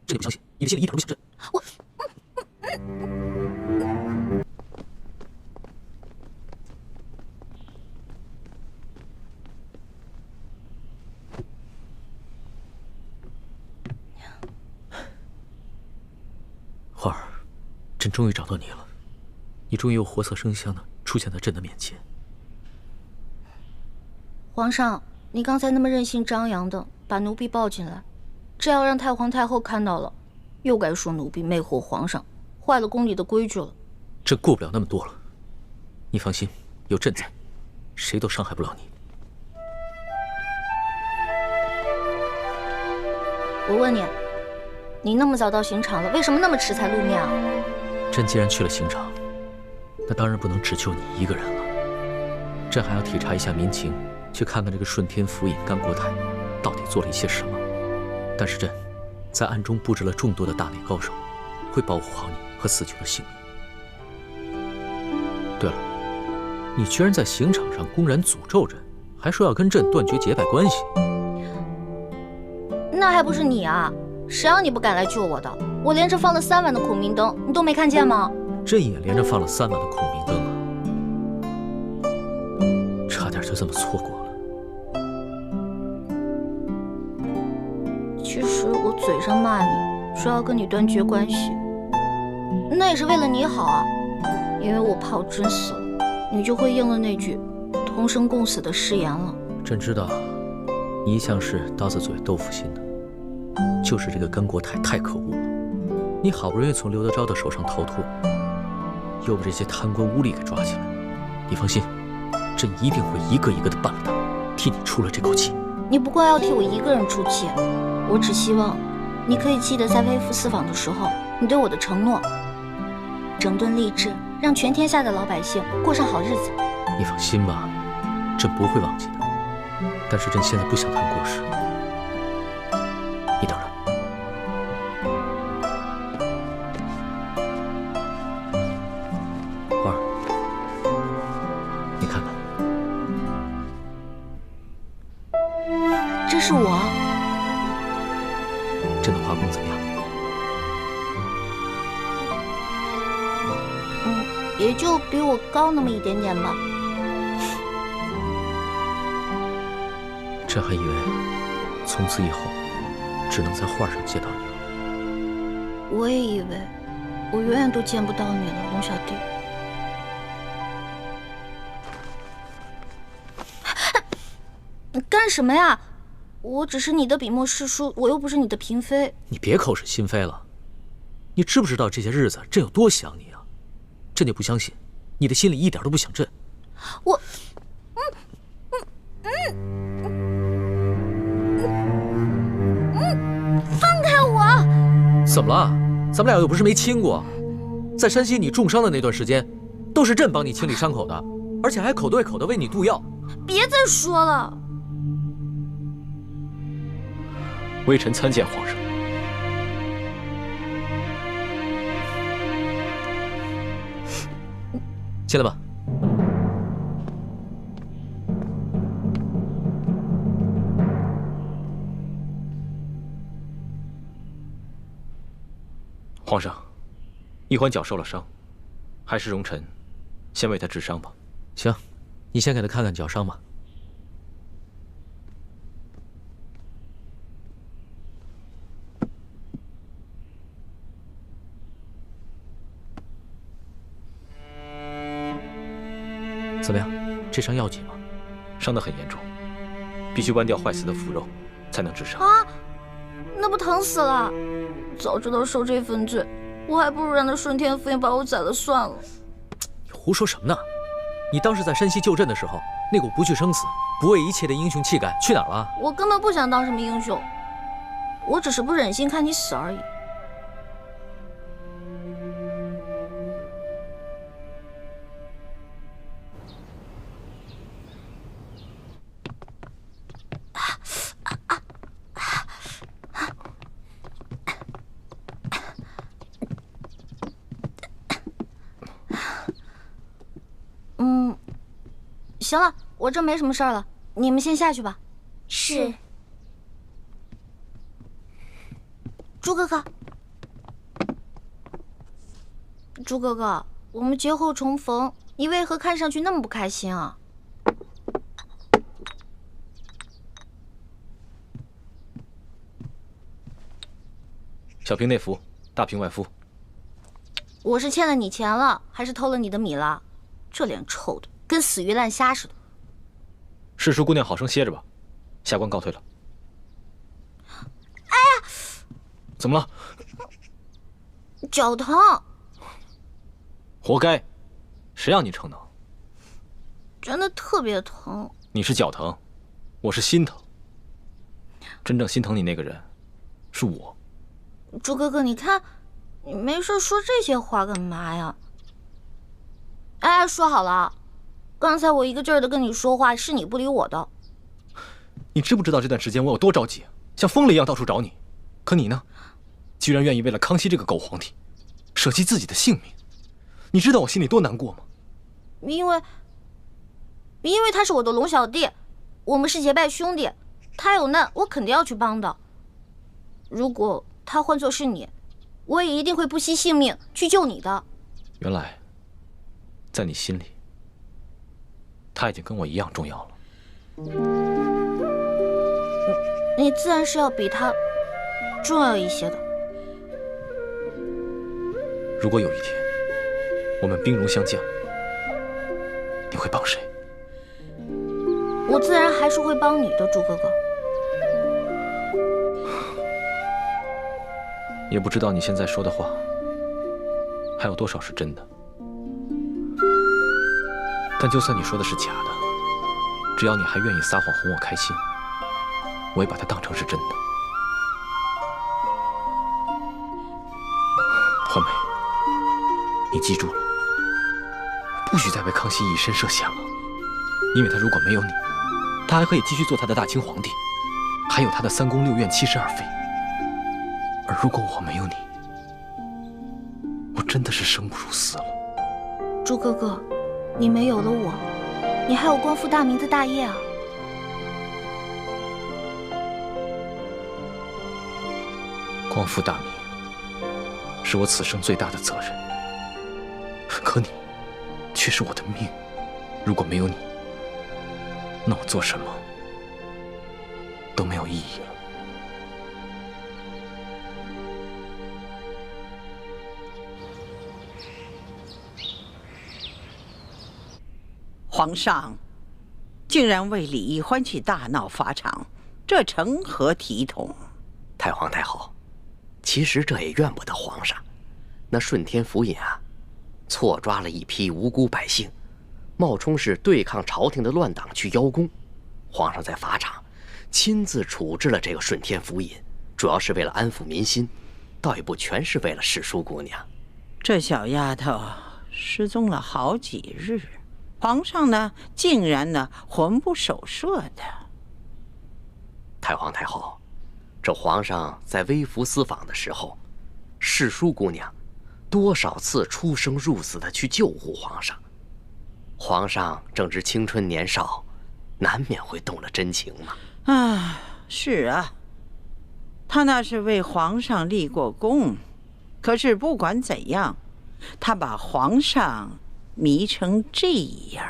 朕也不相信你的心里一点都不想朕。我，花儿，朕终于找到你了，你终于又活色生香的出现在朕的面前。皇上，你刚才那么任性张扬的把奴婢抱进来，这要让太皇太后看到了，又该说奴婢魅惑皇上，坏了宫里的规矩了。朕顾不了那么多了，你放心，有朕在，谁都伤害不了你。我问你，你那么早到刑场了，为什么那么迟才露面啊？朕既然去了刑场，那当然不能只救你一个人了。朕还要体察一下民情，去看看这个顺天府尹甘国泰到底做了一些什么。但是朕在暗中布置了众多的大内高手，会保护好你和四九的性命。对了，你居然在刑场上公然诅咒朕，还说要跟朕断绝结拜关系。那还不是你啊！谁让你不敢来救我的？我连着放了3晚的孔明灯，你都没看见吗？朕也连着放了3晚的孔明灯啊，差点就这么错过了。其实我嘴上骂你，说要跟你断绝关系，那也是为了你好啊。因为我怕我真死了，你就会应了那句同生共死的誓言了。朕知道，你一向是刀子嘴豆腐心的，就是这个甘国泰太可恶了。你好不容易从刘德昭的手上逃脱，又被这些贪官污吏给抓起来。你放心，朕一定会一个一个的办了他，替你出了这口气。你不光要替我一个人出气，我只希望你可以记得在微服私访的时候你对我的承诺，整顿吏治，让全天下的老百姓过上好日子。你放心吧，朕不会忘记的。但是朕现在不想谈国事，你等着。花儿，你看看，这是我。朕的画工怎么样？也就比我高那么一点点吧。朕还以为从此以后只能在画上见到你了。我也以为我永远都见不到你了，龙小弟。你干什么呀？我只是你的笔墨诗书，我又不是你的嫔妃。你别口是心非了。你知不知道这些日子朕有多想你啊？朕就不相信你的心里一点都不想朕。我，放开我！怎么了？咱们俩又不是没亲过。在山西你重伤的那段时间，都是朕帮你清理伤口的，而且还口对口的为你渡药。别再说了。微臣参见皇上。进来吧。皇上，一环脚受了伤，还是容臣先为他治伤吧。行，你先给他看看脚伤吧。怎么样？这伤要紧吗？伤得很严重，必须剜掉坏死的腐肉，才能治伤。啊，那不疼死了！早知道受这份罪，我还不如让那顺天府尹把我宰了算了。你胡说什么呢？你当时在山西救朕的时候，那股不惧生死、不畏一切的英雄气概去哪儿了？我根本不想当什么英雄，我只是不忍心看你死而已。行了，我这没什么事儿了，你们先下去吧。是。主朱哥哥，朱哥哥，我们节后重逢，你为何看上去那么不开心啊？小瓶内服，大瓶外敷。我是欠了你钱了，还是偷了你的米了？这脸臭的跟死鱼烂虾似的。世叔姑娘好生歇着吧，下官告退了。哎呀，怎么了？脚疼。活该，谁让你逞能？真的特别疼。你是脚疼，我是心疼。真正心疼你那个人，是我。朱哥哥，你看，你没事说这些话干嘛呀？哎，说好了，刚才我一个劲儿的跟你说话，是你不理我的。你知不知道这段时间我有多着急，像疯了一样到处找你？可你呢，居然愿意为了康熙这个狗皇帝，舍弃自己的性命。你知道我心里多难过吗？因为他是我的龙小弟，我们是结拜兄弟，他有难我肯定要去帮的。如果他换作是你，我也一定会不惜性命去救你的。原来，在你心里，他已经跟我一样重要了。你自然是要比他重要一些的。如果有一天我们兵戎相见了，你会帮谁？我自然还是会帮你的，朱哥哥。也不知道你现在说的话还有多少是真的，但就算你说的是假的，只要你还愿意撒谎哄我开心，我也把它当成是真的。环美，你记住了，不许再为康熙以身涉险了，因为他如果没有你，他还可以继续做他的大清皇帝，还有他的3宫6院72妃。而如果我没有你，我真的是生不如死了。朱哥哥，你没有了我，你还有光复大明的大业啊！光复大明是我此生最大的责任，可你却是我的命。如果没有你，那我做什么都没有意义了。皇上竟然为李义欢去大闹法场，这成何体统？太皇太后，其实这也怨不得皇上。那顺天府尹啊，错抓了一批无辜百姓，冒充是对抗朝廷的乱党去邀功。皇上在法场亲自处置了这个顺天府尹，主要是为了安抚民心，倒也不全是为了世淑姑娘。这小丫头失踪了好几日，皇上呢，竟然呢魂不守舍的。太皇太后，这皇上在微服私访的时候，世淑姑娘多少次出生入死的去救护皇上。皇上正值青春年少，难免会动了真情嘛。啊，是啊，他那是为皇上立过功，可是不管怎样，他把皇上迷成这样，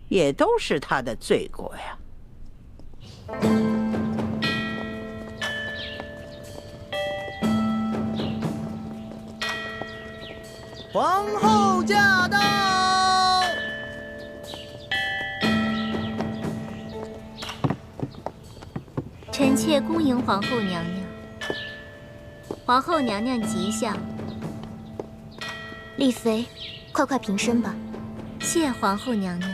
也都是他的罪过呀。皇后驾到！臣妾恭迎皇后娘娘。皇后娘娘吉祥。丽妃，快快平身吧。谢皇后娘娘。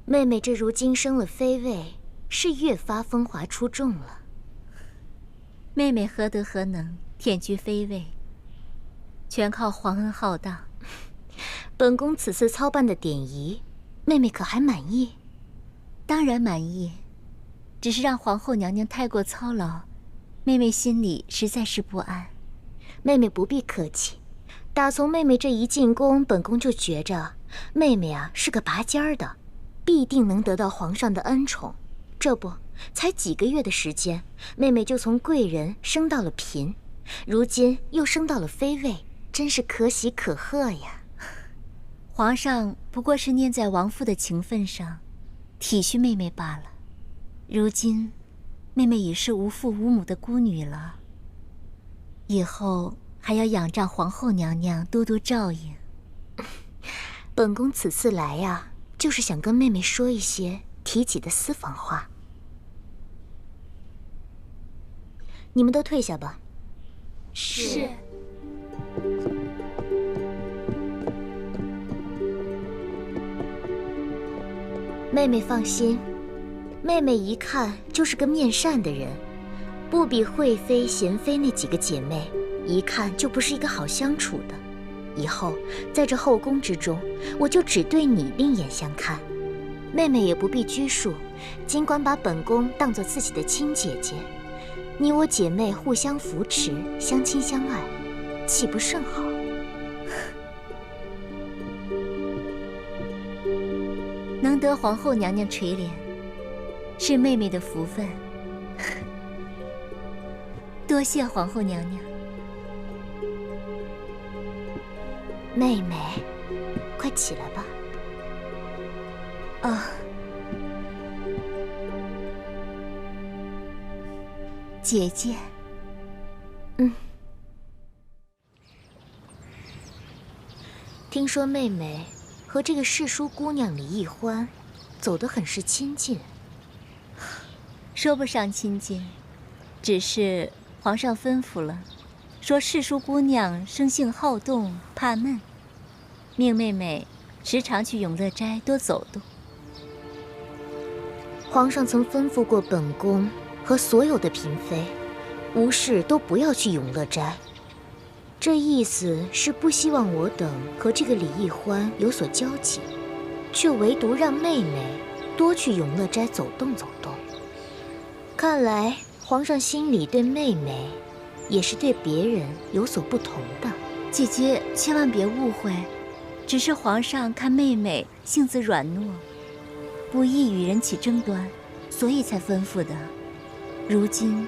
妹妹这如今升了妃位，是越发风华出众了。妹妹何德何能，忝居妃位，全靠皇恩浩荡。本宫此次操办的典仪，妹妹可还满意？当然满意，只是让皇后娘娘太过操劳，妹妹心里实在是不安。妹妹不必客气，打从妹妹这一进宫，本宫就觉着妹妹啊是个拔尖儿的，必定能得到皇上的恩宠。这不，才几个月的时间，妹妹就从贵人升到了嫔，如今又升到了妃位，真是可喜可贺呀。皇上不过是念在王父的情分上，体恤妹妹罢了。如今，妹妹已是无父无母的孤女了，以后还要仰仗皇后娘娘多多照应。本宫此次来呀，就是想跟妹妹说一些提起的私房话。你们都退下吧。是。妹妹放心，妹妹一看就是个面善的人，不比惠妃、娴妃那几个姐妹，一看就不是一个好相处的。以后在这后宫之中，我就只对你另眼相看。妹妹也不必拘束，尽管把本宫当作自己的亲姐姐，你我姐妹互相扶持，相亲相爱，岂不甚好？能得皇后娘娘垂怜，是妹妹的福分。多谢皇后娘娘。妹妹，快起来吧。啊，姐姐。听说妹妹和这个世书姑娘李易欢走得很是亲近。说不上亲近，只是皇上吩咐了，说世书姑娘生性好动，怕闷，命妹妹时常去永乐斋多走动。皇上曾吩咐过本宫和所有的嫔妃，无事都不要去永乐斋。这意思是不希望我等和这个李易欢有所交集，却唯独让妹妹多去永乐斋走动走动。看来皇上心里对妹妹，也是对别人有所不同的。姐姐千万别误会，只是皇上看妹妹性子软糯，不易与人起争端，所以才吩咐的。如今，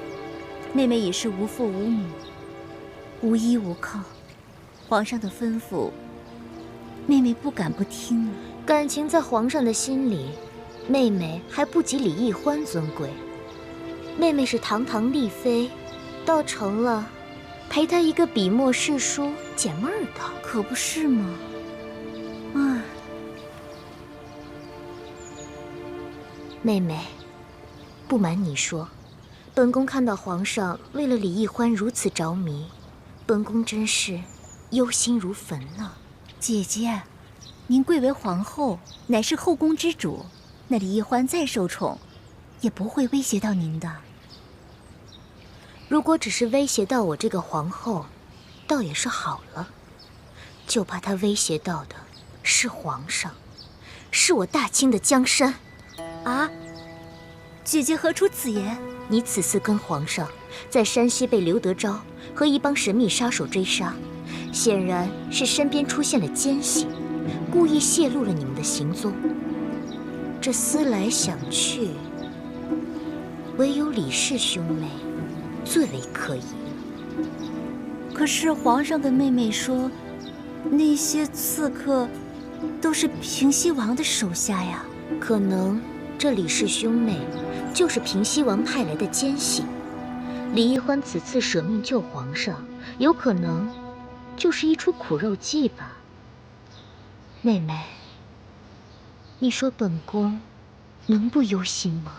妹妹已是无父无母，无依无靠，皇上的吩咐，妹妹不敢不听啊。感情在皇上的心里，妹妹还不及李易欢尊贵。妹妹是堂堂丽妃，倒成了陪她一个笔墨世书解闷儿的，可不是吗？唉，妹妹，不瞒你说，本宫看到皇上为了李易欢如此着迷，本宫真是忧心如焚呢。姐姐，您贵为皇后，乃是后宫之主，那李易欢再受宠，也不会威胁到您的。如果只是威胁到我这个皇后，倒也是好了。就怕他威胁到的是皇上，是我大清的江山。啊！姐姐何出此言？你此次跟皇上在山西被刘德昭和一帮神秘杀手追杀，显然是身边出现了奸细，故意泄露了你们的行踪。这思来想去，唯有李氏兄妹最为可疑了。可是皇上跟妹妹说，那些刺客都是平西王的手下呀。可能这李氏兄妹就是平西王派来的奸细。李易欢此次舍命救皇上，有可能就是一出苦肉计吧。妹妹，你说本宫能不忧心吗？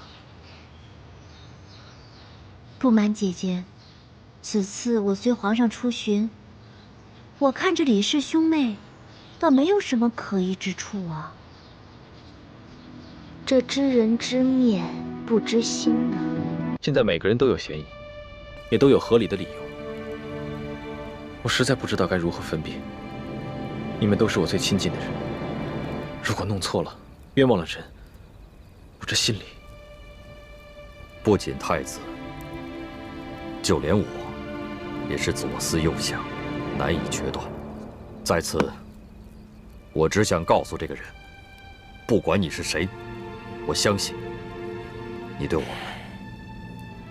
不瞒姐姐，此次我随皇上出巡，我看着李氏兄妹，倒没有什么可疑之处啊。这知人知面不知心呢。现在每个人都有嫌疑，也都有合理的理由，我实在不知道该如何分辨。你们都是我最亲近的人，如果弄错了，冤枉了人，我这心里……不仅太子，就连我，也是左思右想，难以决断。在此，我只想告诉这个人，不管你是谁，我相信你对我们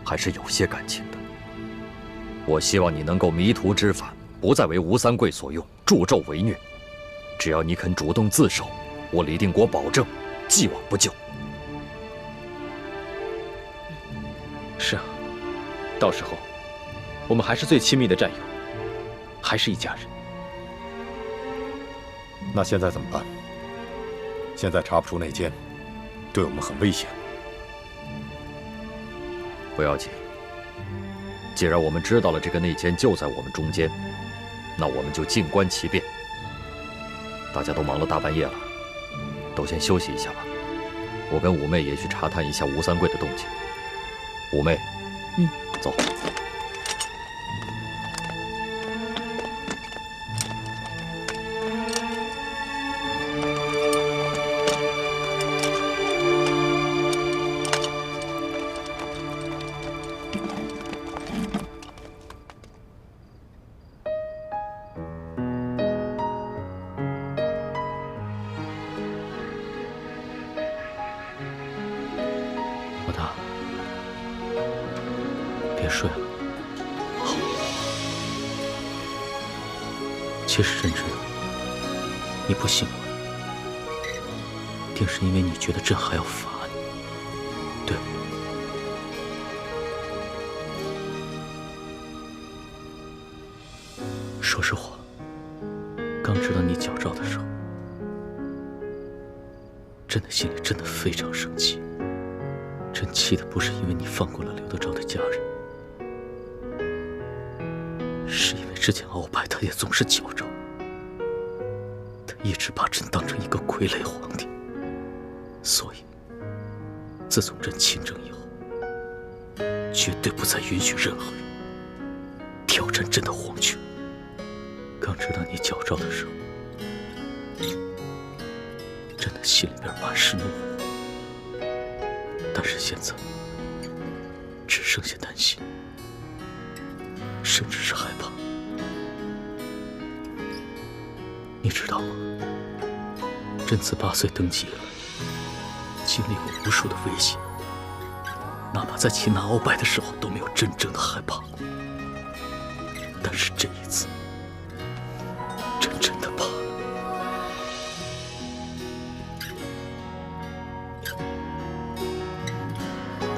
还是有些感情的。我希望你能够迷途知返，不再为吴三桂所用，助纣为虐。只要你肯主动自首，我李定国保证，既往不咎。是啊，到时候我们还是最亲密的战友，还是一家人。那现在怎么办？现在查不出内奸，对我们很危险。不要紧，既然我们知道了这个内奸就在我们中间，那我们就静观其变。大家都忙了大半夜了，都先休息一下吧。我跟五妹也去查探一下吴三桂的动静。五妹，走。老大，别睡了。好。其实朕知道，你不信我，定是因为你觉得朕还要罚你，对吧？说实话，刚知道你矫诏的时候，朕的心里真的非常生气。朕气的不是因为你放过了刘德昭的家人，是因为之前鳌拜他也总是矫诏，他一直把朕当成一个傀儡皇帝，所以自从朕亲政以后，绝对不再允许任何人挑战朕的皇权。刚知道你矫诏的时候，朕的心里边满是怒火。但是现在，只剩下担心，甚至是害怕。你知道吗？朕自8岁登基以来，经历过无数的危险，哪怕在擒拿鳌拜的时候都没有真正的害怕过。但是这一次，朕真的怕了。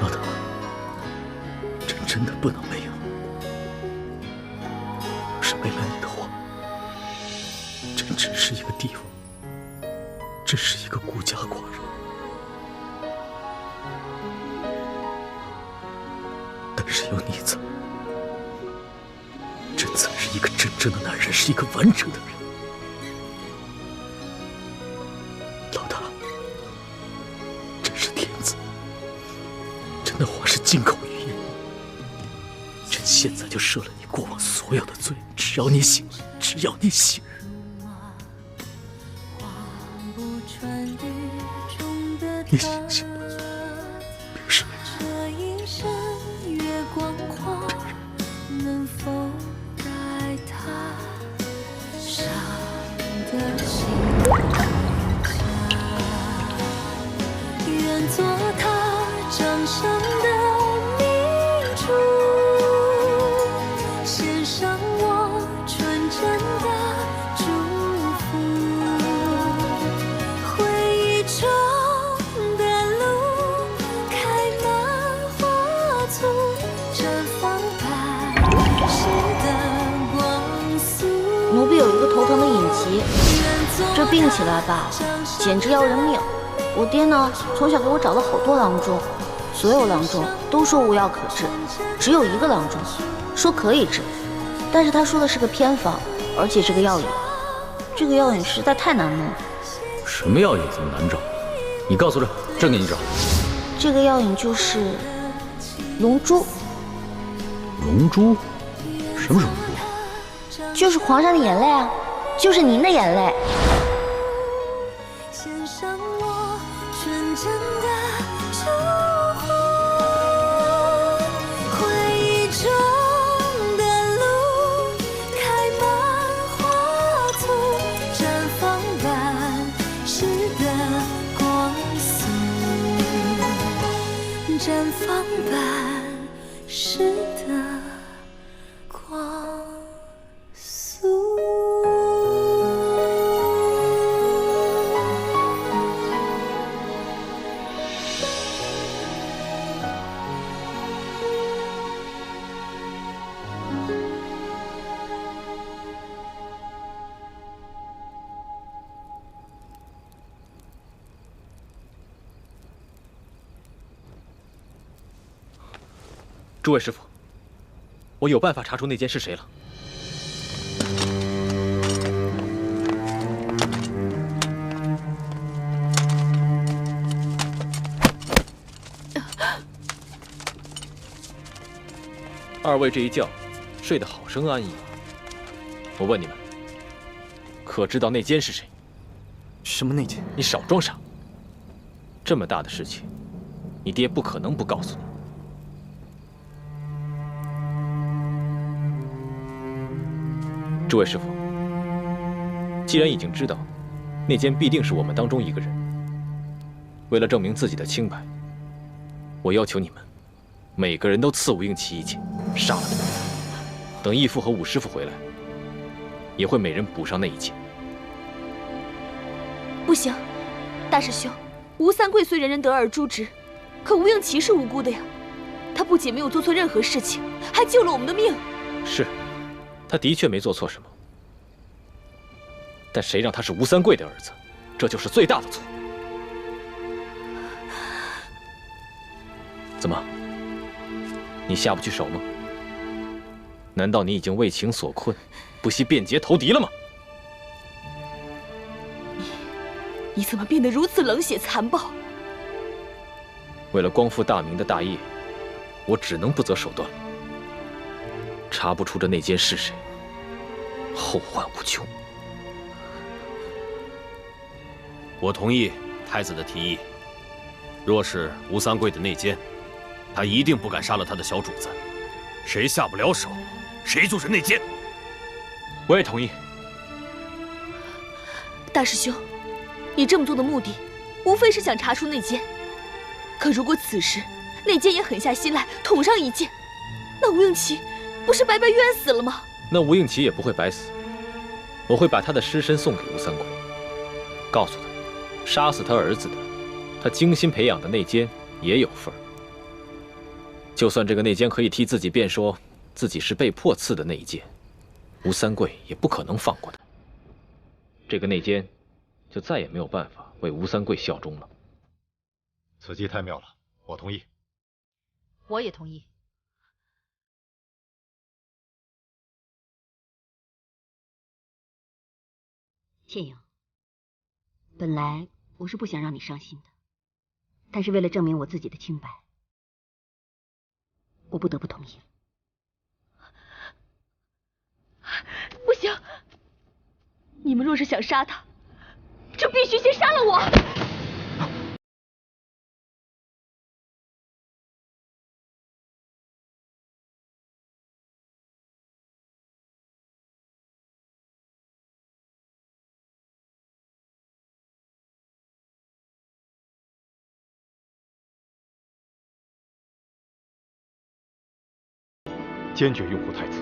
老大，朕真的不能没有。要是没了你的话，朕只是一个帝王，只是一个孤家寡人。但是有你在，朕才是一个真正的男人，是一个完整的人。老大，朕是天子，朕的话是金口玉言。朕现在就赦了你过往所有的罪，只要你醒来，只要你醒。你醒醒，别睡。愿做他掌上的明珠，献上我纯真的祝福。回忆中的路开满花簇，绽放百世的光速。奴婢有一个头疼的隐疾，这病起来吧，简直要人命。我爹呢，从小给我找了好多郎中，所有郎中都说无药可治，只有一个郎中说可以治，但是他说的是个偏方，而且是个药引。这个药引实在太难弄了。什么药引这么难找？你告诉朕，朕给你找。这个药引就是龙珠。龙珠？什么是龙珠？就是皇上的眼泪啊，就是您的眼泪。献上我纯真的绽放般似的光速。诸位师傅，我有办法查出内奸是谁了。二位这一觉睡得好生安逸。我问你们，可知道内奸是谁？什么内奸？你少装傻！这么大的事情，你爹不可能不告诉你。诸位师傅，既然已经知道内奸必定是我们当中一个人，为了证明自己的清白，我要求你们每个人都刺武应奇一剑，杀了他。等义父和武师傅回来，也会每人补上那一剑。不行，大师兄，吴三桂虽人人得而诛之，可吴应奇是无辜的呀。他不仅没有做错任何事情，还救了我们的命。是。他的确没做错什么，但谁让他是吴三桂的儿子，这就是最大的错。怎么，你下不去手吗？难道你已经为情所困，不惜变节投敌了吗？你怎么变得如此冷血残暴？为了光复大明的大业，我只能不择手段了。查不出这内奸是谁，后患无穷。我同意太子的提议。若是吴三桂的内奸，他一定不敢杀了他的小主子。谁下不了手，谁就是内奸。我也同意。大师兄，你这么做的目的，无非是想查出内奸。可如果此时内奸也狠下心来捅上一剑，那吴应奇不是白白冤死了吗？那吴应奇也不会白死，我会把他的尸身送给吴三桂，告诉他，杀死他儿子的，他精心培养的内奸也有份儿。就算这个内奸可以替自己辩说自己是被迫刺的内奸，吴三桂也不可能放过他。这个内奸就再也没有办法为吴三桂效忠了。此计太妙了，我同意。我也同意。倩影，本来我是不想让你伤心的，但是为了证明我自己的清白，我不得不同意。不行，你们若是想杀他，就必须先杀了我。坚决拥护太子。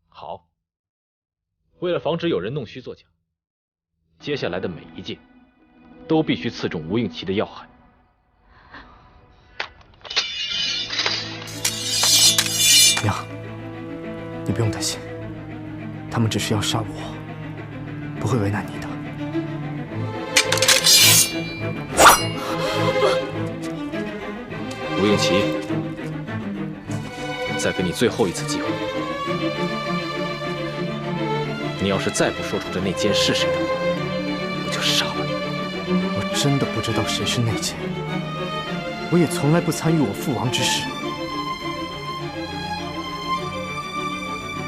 好，为了防止有人弄虚作假，接下来的每一剑都必须刺中吴应奇的要害。娘，你不用担心，他们只是要杀我，不会为难你的。吴应奇，再给你最后一次机会，你要是再不说出这内奸是谁的话，我就杀了你。我真的不知道谁是内奸，我也从来不参与我父王之事。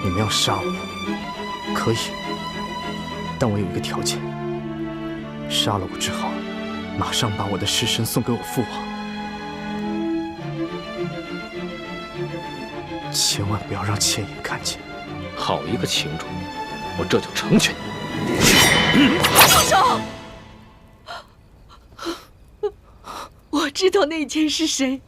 你们要杀我，可以，但我有一个条件：杀了我之后，马上把我的尸身送给我父王。千万不要让倩影看见。好一个情主，我这就成全你。住手！我知道内奸是谁。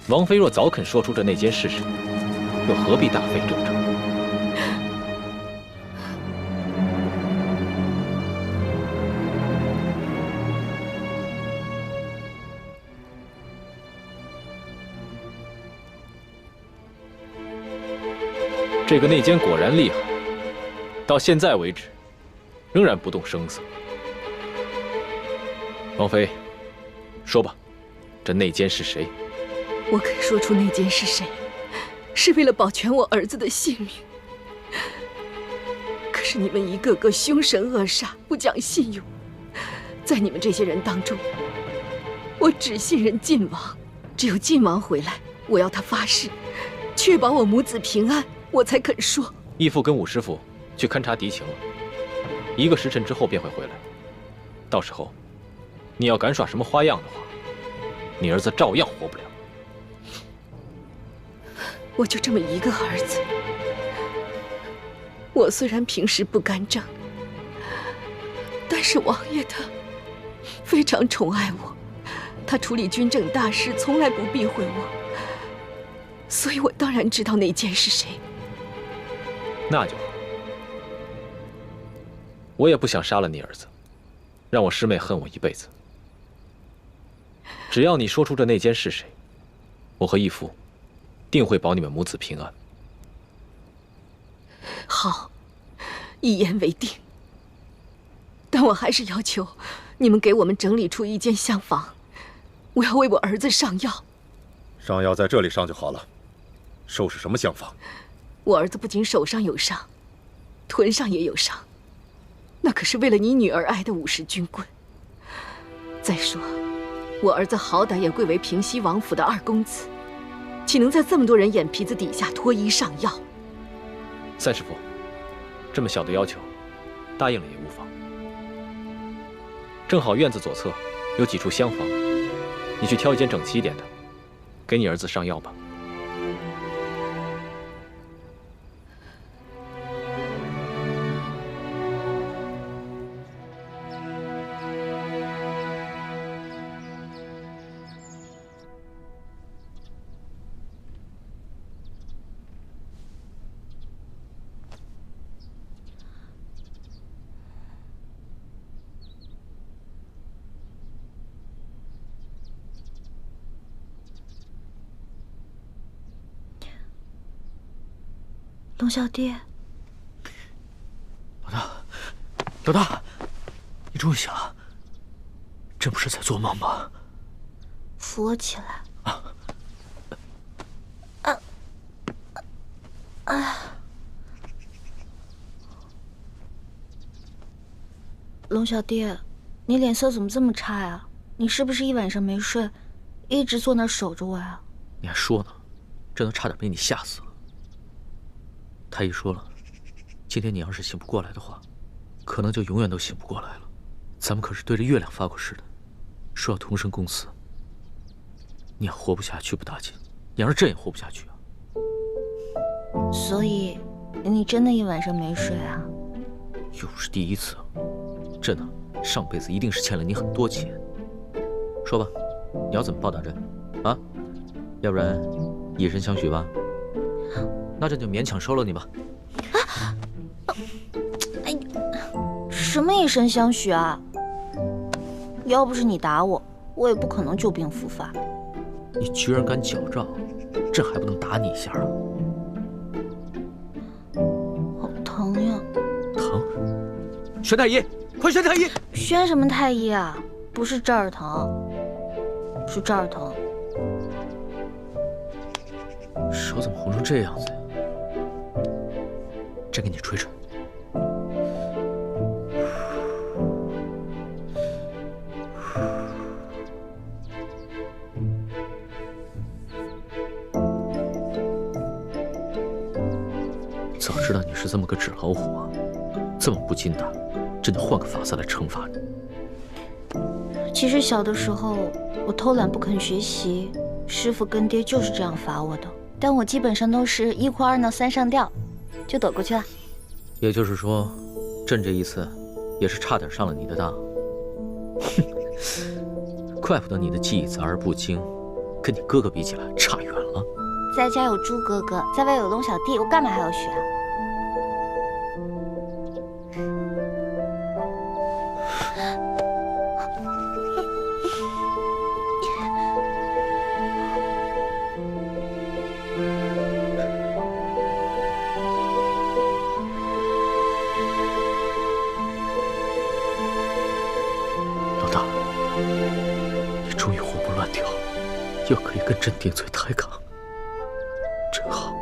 王妃若早肯说出这内奸是谁，又何必大费周章？这个内奸果然厉害，到现在为止，仍然不动声色。王妃，说吧，这内奸是谁？我肯说出内奸是谁，是为了保全我儿子的性命。可是你们一个个凶神恶煞，不讲信用，在你们这些人当中，我只信任晋王。只有晋王回来，我要他发誓，确保我母子平安，我才肯说。义父跟武师傅去勘察敌情了，1个时辰之后便会回来。到时候，你要敢耍什么花样的话，你儿子照样活不了。我就这么一个儿子，我虽然平时不干政，但是王爷他非常宠爱我，他处理军政大事从来不避讳我，所以我当然知道内奸是谁。那就好。我也不想杀了你儿子，让我师妹恨我一辈子。只要你说出这内奸是谁，我和义父定会保你们母子平安。好，一言为定。但我还是要求你们给我们整理出一间厢房，我要为我儿子上药。上药在这里上就好了，收拾什么厢房？我儿子不仅手上有伤，臀上也有伤，那可是为了你女儿挨的50军棍。再说，我儿子好歹也贵为平西王府的2公子，岂能在这么多人眼皮子底下脱衣上药？三师傅，这么小的要求，答应了也无妨。正好院子左侧有几处厢房，你去挑一间整齐一点的，给你儿子上药吧。龙小弟，老大，你终于醒了，这不是在做梦吗？扶我起来。龙小弟，你脸色怎么这么差呀？你是不是一晚上没睡，一直坐那儿守着我呀？你还说呢，这都差点被你吓死了。太医说了，今天你要是醒不过来的话，可能就永远都醒不过来了。咱们可是对着月亮发过誓的，说要同生共死。你要活不下去不打紧，你要是朕也活不下去啊。所以，你真的一晚上没睡啊？又不是第一次，朕啊，上辈子一定是欠了你很多钱。说吧，你要怎么报答朕啊？要不然以身相许吧。那朕就勉强收了你吧。哎，什么以身相许啊？要不是你打我，我也不可能旧病复发。你居然敢矫诏，朕还不能打你一下啊？好疼呀！疼？宣太医，快宣太医！宣什么太医啊？不是这儿疼，是这儿疼。手怎么红成这样子呀？朕给你吹吹。早知道你是这么个纸老虎啊，这么不经打，朕就换个法子来惩罚你。其实小的时候我偷懒不肯学习，师傅跟爹就是这样罚我的。但我基本上都是1哭2闹3上吊，就躲过去了。也就是说，朕这一次也是差点上了你的当。哼，怪不得你的记忆杂而不精，跟你哥哥比起来差远了。在家有猪哥哥，在外有龙小弟，我干嘛还要学啊？老大，你终于活蹦乱跳，又可以跟朕顶嘴抬杠，真好。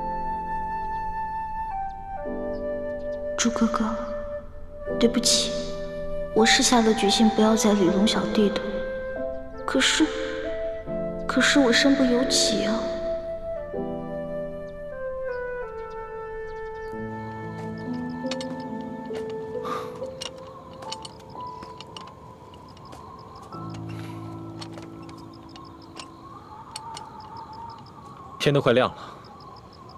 猪哥哥，对不起，我是下了决心不要再理龙小弟的，可是我身不由己啊。天都快亮了，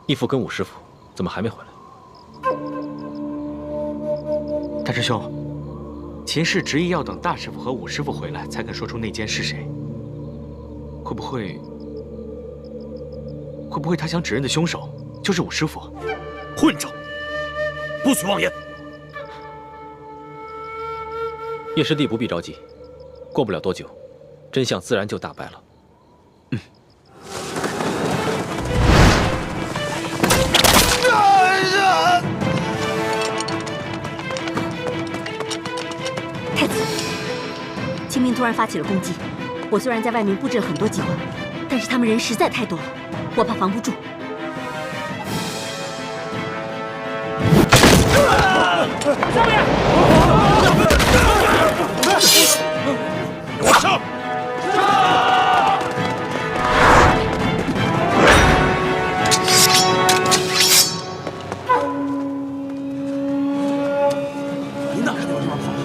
义父跟武师傅怎么还没回来？大师兄，秦氏执意要等大师傅和武师傅回来才肯说出内奸是谁。会不会他想指认的凶手就是武师傅？混账！不许妄言！叶师弟不必着急，过不了多久，真相自然就大白了。太子，秦明突然发起了攻击。我虽然在外面布置了很多计划，但是他们人实在太多了，我怕防不住。上面！给我上！你哪看见我这帮跑手？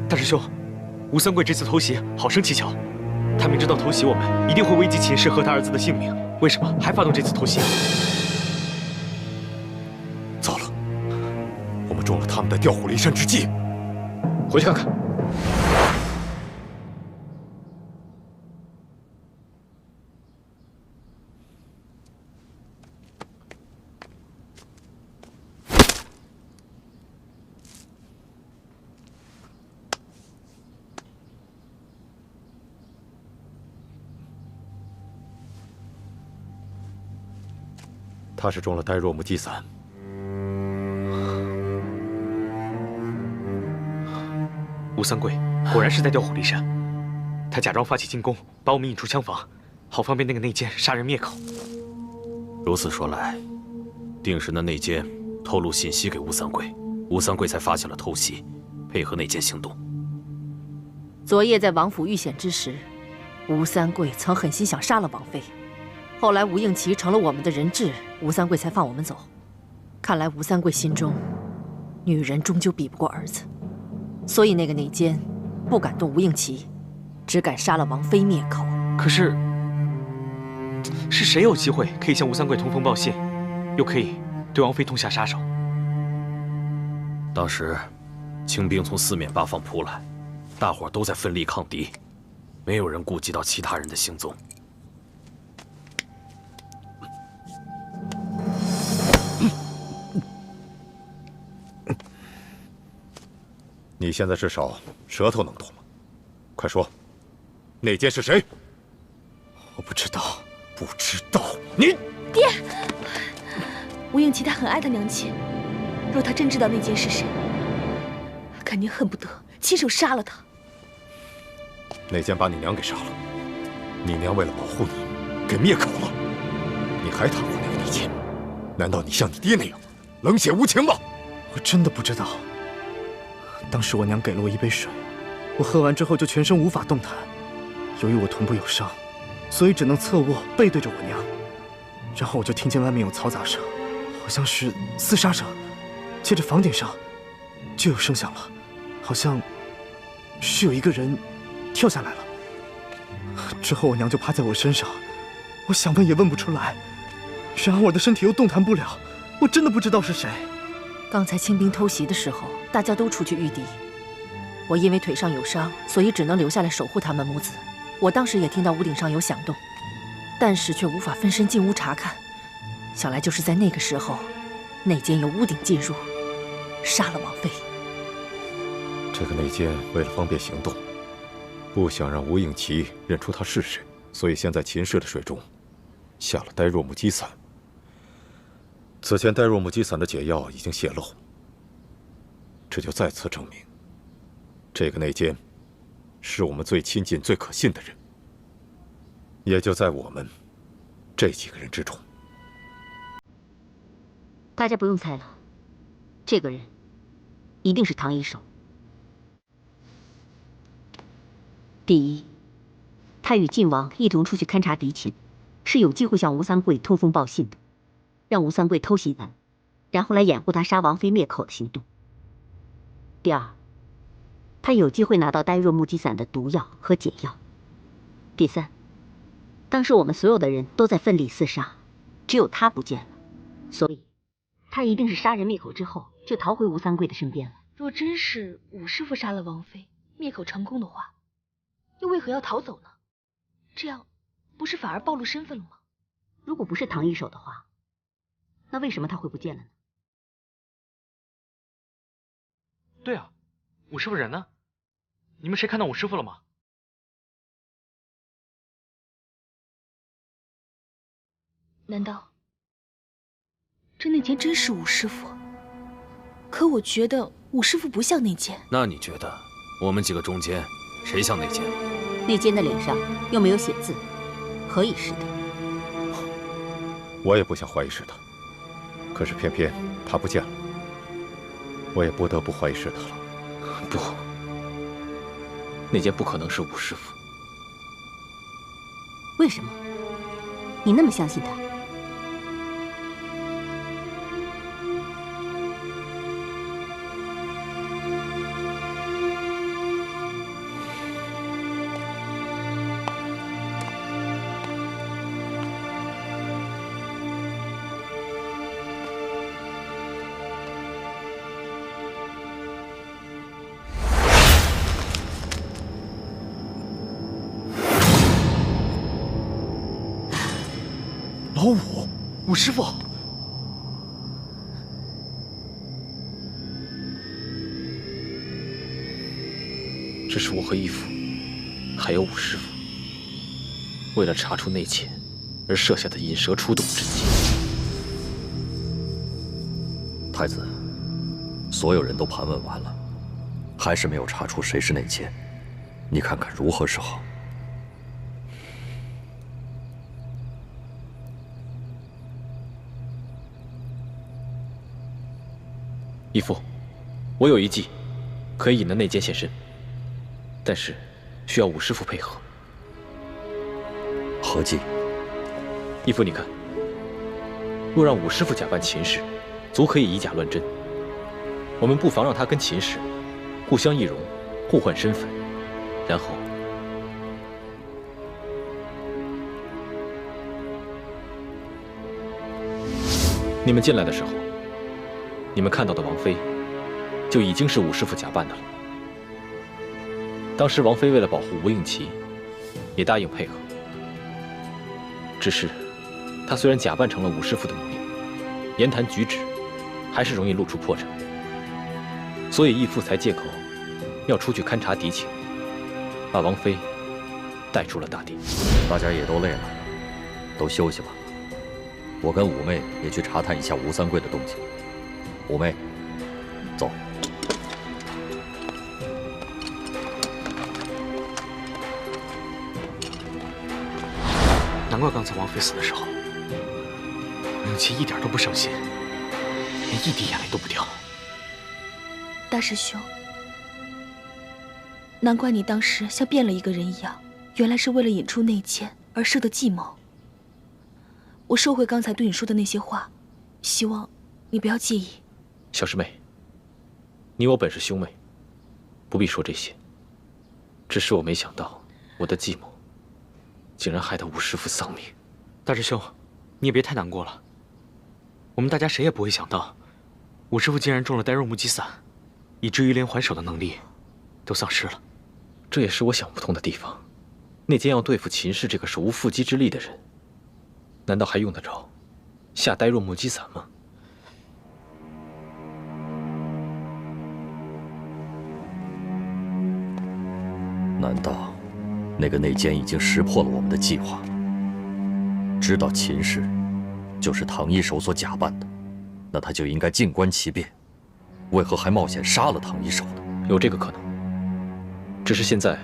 大师兄，吴三桂这次偷袭好生蹊跷，他明知道偷袭我们一定会危及秦氏和他儿子的性命，为什么还发动这次偷袭？糟了，我们中了他们的调虎离山之计，回去看看。他是中了呆若木鸡散。吴三桂果然是在调虎离山，他假装发起进攻，把我们引出枪房，好方便那个内奸杀人灭口。如此说来，定是那内奸透露信息给吴三桂，吴三桂才发现了偷袭，配合内奸行动。昨夜在王府遇险之时，吴三桂曾狠心想杀了王妃。后来吴应奇成了我们的人质，吴三桂才放我们走。看来吴三桂心中，女人终究比不过儿子，所以那个内奸不敢动吴应奇，只敢杀了王妃灭口。可是，是谁有机会可以向吴三桂通风报信，又可以对王妃痛下杀手？当时，清兵从四面八方扑来，大伙儿都在奋力抗敌，没有人顾及到其他人的行踪。你现在至少舌头能动吗？快说，内奸是谁？我不知道。不知道？你爹，吴应奇他很爱他娘亲，若他真知道内奸是谁，肯定恨不得亲手杀了他。内奸把你娘给杀了，你娘为了保护你，给灭口了。你还袒护那个内奸？难道你像你爹那样冷血无情吗？我真的不知道。当时我娘给了我一杯水，我喝完之后就全身无法动弹。由于我臀部有伤，所以只能侧卧背对着我娘。然后我就听见外面有嘈杂声，好像是厮杀声。接着房顶上就有声响了，好像是有一个人跳下来了。之后我娘就趴在我身上，我想问也问不出来。然而我的身体又动弹不了，我真的不知道是谁。刚才清兵偷袭的时候，大家都出去御敌，我因为腿上有伤，所以只能留下来守护他们母子。我当时也听到屋顶上有响动，但是却无法分身进屋查看。想来就是在那个时候，内奸由屋顶进入，杀了王妃。这个内奸为了方便行动，不想让吴应奇认出他是谁，所以先在秦氏的水中下了呆若木鸡散。此前呆若木鸡散的解药已经泄露，这就再次证明，这个内奸是我们最亲近、最可信的人，也就在我们这几个人之中。大家不用猜了，这个人一定是唐一手。第一，他与晋王一同出去勘察敌情，是有机会向吴三桂通风报信的，让吴三桂偷袭咱，然后来掩护他杀王妃灭口的行动。第二，他有机会拿到呆若木鸡散的毒药和解药。第三，当时我们所有的人都在奋力厮杀，只有他不见了，所以他一定是杀人灭口之后就逃回吴三桂的身边了。若真是武师傅杀了王妃，灭口成功的话，又为何要逃走呢？这样不是反而暴露身份了吗？如果不是唐一手的话，那为什么他会不见了呢？对啊，武师傅人呢？你们谁看到武师傅了吗？难道这内奸真是武师傅？可我觉得武师傅不像内奸。那你觉得我们几个中间谁像内奸？内奸的脸上又没有写字，何以是的？我也不想怀疑是他，可是偏偏他不见了，我也不得不怀疑是他了。不，那件不可能是武师傅。为什么？你那么相信他？老武师傅，这是我和义父，还有武师傅，为了查出内奸而设下的引蛇出洞之计。太子，所有人都盘问完了，还是没有查出谁是内奸，你看看如何是好？义父，我有一计，可以引得内奸现身，但是需要武师傅配合。何计？义父，你看，若让武师傅假扮秦氏，足可以以假乱真。我们不妨让他跟秦氏互相易容，互换身份，然后你们进来的时候，你们看到的王妃就已经是武师傅假扮的了。当时王妃为了保护吴应奇，也答应配合。只是她虽然假扮成了武师傅的模样，言谈举止还是容易露出破绽，所以义父才借口要出去勘察敌情，把王妃带出了大殿。大家也都累了，都休息吧。我跟五妹也去查探一下吴三桂的动静。五妹，走。难怪刚才王妃死的时候，吴应奇一点都不省心，连一滴眼泪都不掉。大师兄，难怪你当时像变了一个人一样，原来是为了引出内奸而设的计谋。我收回刚才对你说的那些话，希望你不要介意。小师妹，你我本是兄妹，不必说这些。只是我没想到，我的计谋竟然害得吴师傅丧命。大师兄，你也别太难过了。我们大家谁也不会想到，吴师傅竟然中了呆若木鸡散，以至于连还手的能力都丧失了。这也是我想不通的地方。内奸要对付秦氏这个手无缚鸡之力的人，难道还用得着下呆若木鸡散吗？难道那个内奸已经识破了我们的计划，知道秦氏就是唐一手所假扮的，那他就应该静观其变，为何还冒险杀了唐一手呢？有这个可能，只是现在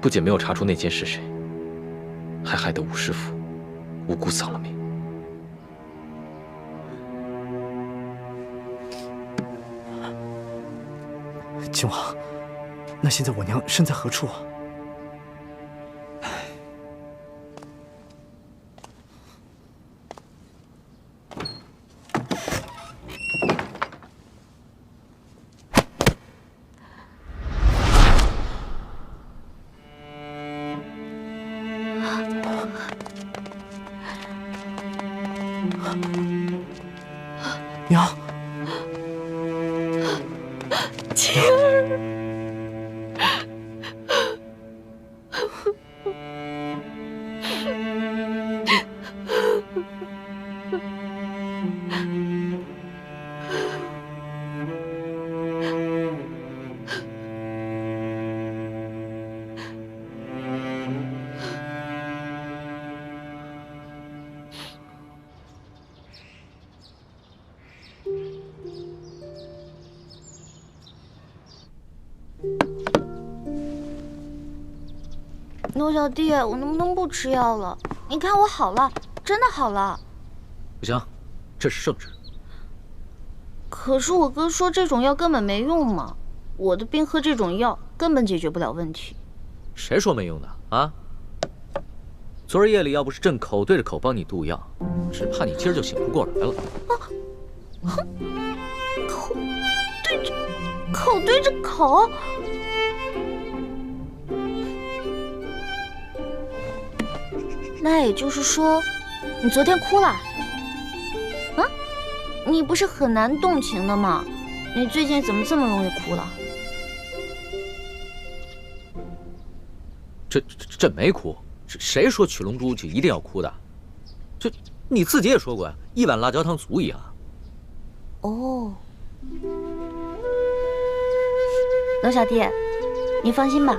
不仅没有查出内奸是谁，还害得吴师傅无辜丧了命。靖王，那现在我娘身在何处啊？娘，晴儿。诺小弟，我能不能不吃药了？你看我好了，真的好了。不行，这是圣旨，可是我哥说这种药根本没用嘛，我的病和这种药根本解决不了问题。谁说没用的啊？昨儿夜里要不是朕口对着口帮你渡药，只怕你今儿就醒不过来了。口对着口。那也就是说，你昨天哭了？啊？你不是很难动情的吗？你最近怎么这么容易哭了？朕没哭，谁说取龙珠就一定要哭的？这你自己也说过呀，一碗辣椒汤足矣啊。哦，龙小弟，你放心吧，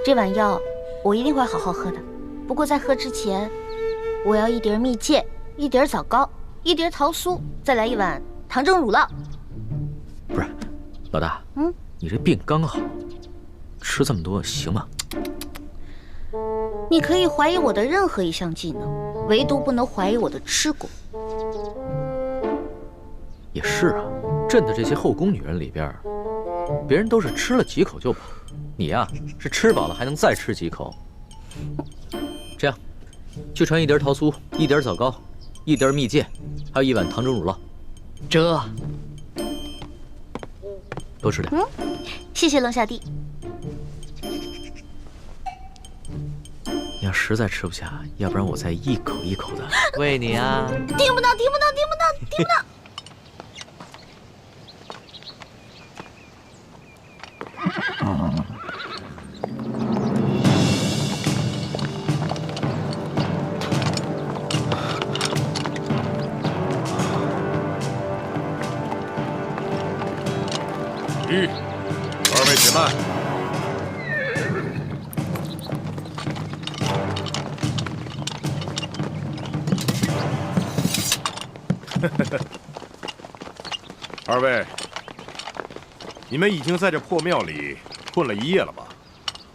这碗药我一定会好好喝的。不过在喝之前，我要一碟蜜饯，一碟枣糕，一碟桃酥，再来一碗糖蒸乳酪。不是，老大，你这病刚好，吃这么多行吗？你可以怀疑我的任何一项技能，唯独不能怀疑我的吃过。也是啊，朕的这些后宫女人里边，别人都是吃了几口就饱，你呀是吃饱了还能再吃几口。这样，去传一碟桃酥，一碟枣糕，一碟蜜饯，还有一碗糖蒸乳酪。这，多吃点。谢谢龙小弟。你要实在吃不下，要不然我再一口一口的喂你啊！听不到，听不到，听不到，听不到。二位且慢。二位，你们已经在这破庙里困了一夜了吧？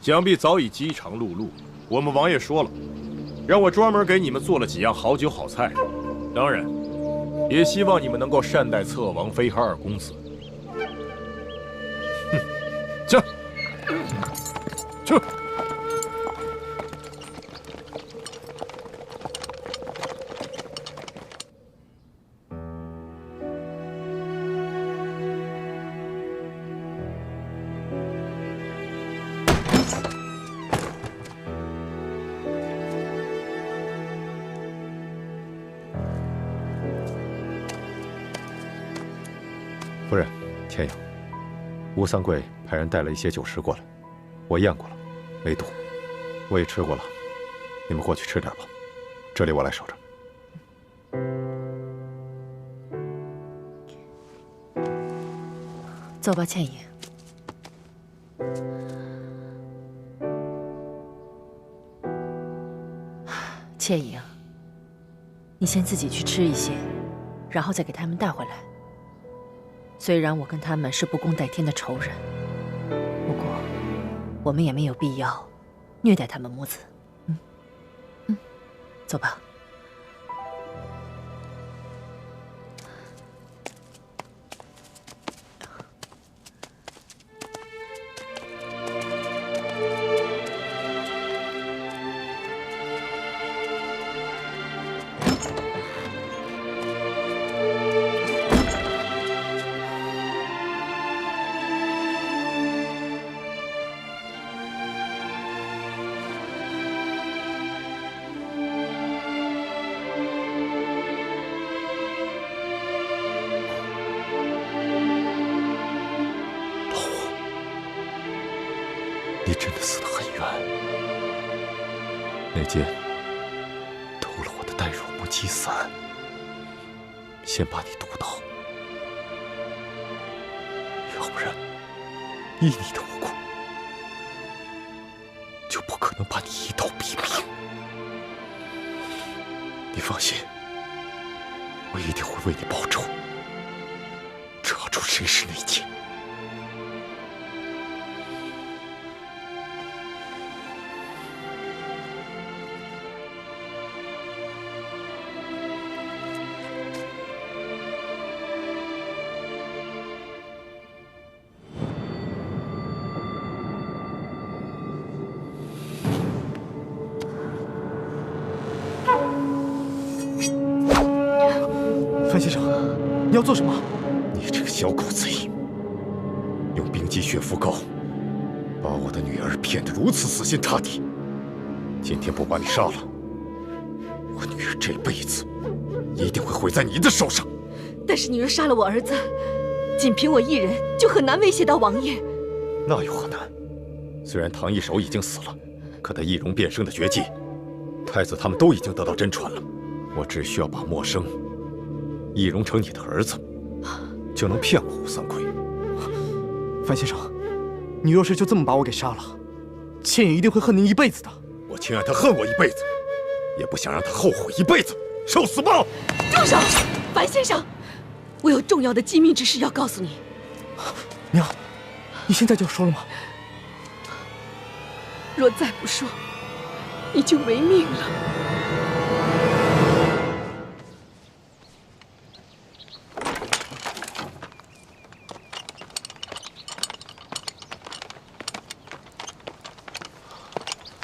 想必早已饥肠辘辘。我们王爷说了，让我专门给你们做了几样好酒好菜，当然，也希望你们能够善待侧王妃和二公子。去，去。夫人，天阳，吴三桂派人带了一些酒食过来，我验过了，没毒。我也吃过了，你们过去吃点吧，这里我来守着。走吧，倩影。倩影，你先自己去吃一些，然后再给他们带回来。虽然我跟他们是不共戴天的仇人，不过我们也没有必要虐待他们母子。走吧。你真的死得很冤。那剑偷了我的呆若木鸡伞，先把你毒倒，要不然依你的武功，就不可能把你一刀毙命。你放心，我一定会为你报仇，查出谁是内奸。要做什么？你这个小狗贼，用冰肌血肤膏把我的女儿骗得如此死心塌地。今天不把你杀了，我女儿这辈子一定会毁在你的手上。但是女儿杀了我儿子，仅凭我一人就很难威胁到王爷。那有何难？虽然唐一手已经死了，可他易容变生的绝技，太子他们都已经得到真传了。我只需要把默生易容成你的儿子，就能骗过吴三桂。范先生，你若是就这么把我给杀了，倩影一定会恨您一辈子的。我情愿他恨我一辈子，也不想让他后悔一辈子，受死吧！住手，樊先生，我有重要的机密之事要告诉你。娘，你现在就要说了吗？若再不说，你就没命了。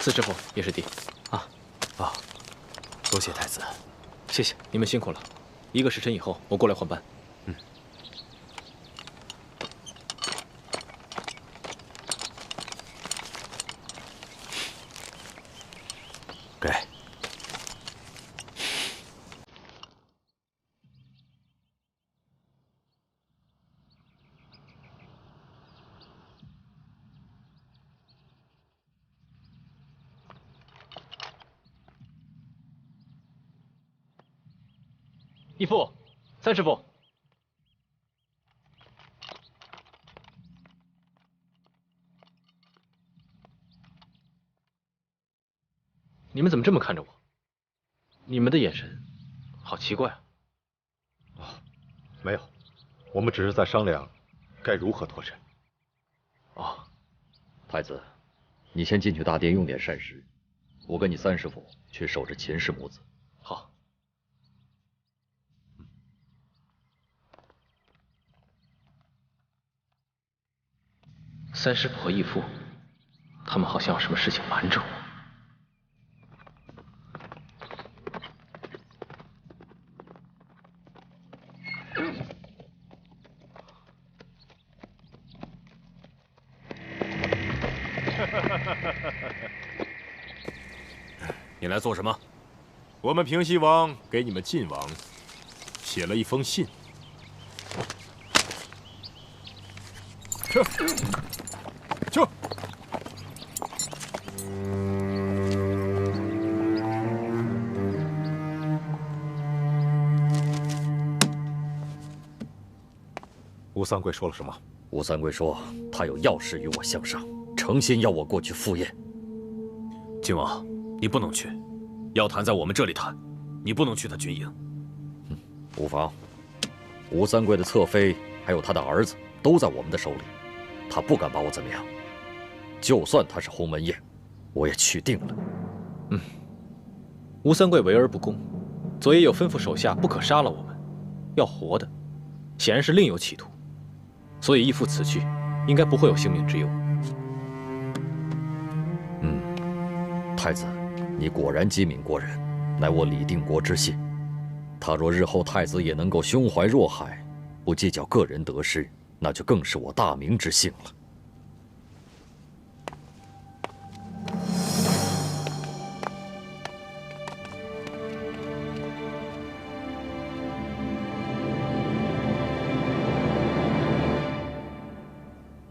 四师傅，叶师弟，多谢太子，谢谢你们辛苦了。1个时辰以后，我过来换班。给。义父，三师傅，你们怎么这么看着我？你们的眼神好奇怪啊！没有，我们只是在商量该如何脱身。太子，你先进去大殿用点膳食，我跟你三师傅去守着秦氏母子。好。三师傅和义父，他们好像有什么事情瞒着我。你来做什么？我们平西王给你们晋王写了一封信。撤！撤！吴三桂说了什么？吴三桂说他有要事与我相商，诚心要我过去赴宴。晋王，你不能去，要谈在我们这里谈，你不能去他军营。无妨，吴三桂的侧妃还有他的儿子都在我们的手里，他不敢把我怎么样。就算他是鸿门宴，我也去定了。吴三桂为而不恭，左爷有吩咐手下不可杀了我们，要活的，显然是另有企图。所以义父此去，应该不会有性命之忧。太子，你果然机敏过人，乃我李定国之信。他若日后太子也能够胸怀若海，不计较个人得失，那就更是我大明之幸了。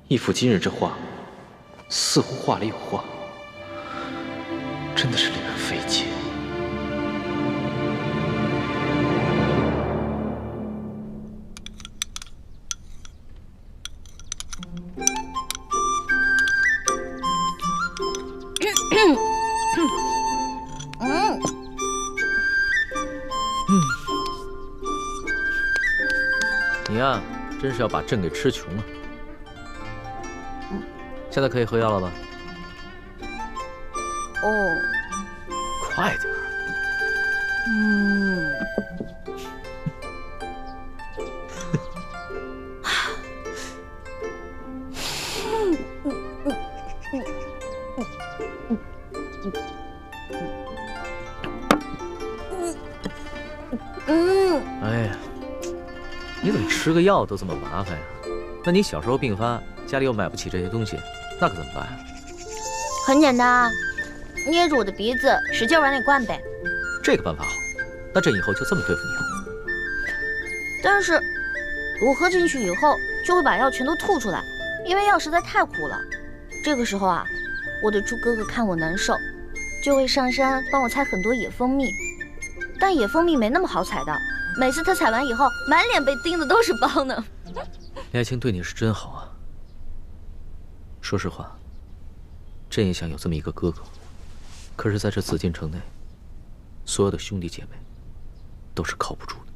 义父今日这话，似乎话里有话，真的是令人费解。你呀，真是要把朕给吃穷了。现在可以喝药了吧？哦，快点儿。哎呀，你怎么吃个药都这么麻烦呀？那你小时候病发，家里又买不起这些东西，那可怎么办呀？很简单啊，捏住我的鼻子，使劲往里灌呗。这个办法好，那朕以后就这么对付你了。但是，我喝进去以后就会把药全都吐出来，因为药实在太苦了。这个时候啊，我的猪哥哥看我难受，就会上山帮我采很多野蜂蜜。但野蜂蜜没那么好采的，每次他采完以后，满脸被叮的都是包呢。李爱卿对你是真好啊。说实话，朕也想有这么一个哥哥，可是在这紫禁城内，所有的兄弟姐妹都是靠不住的。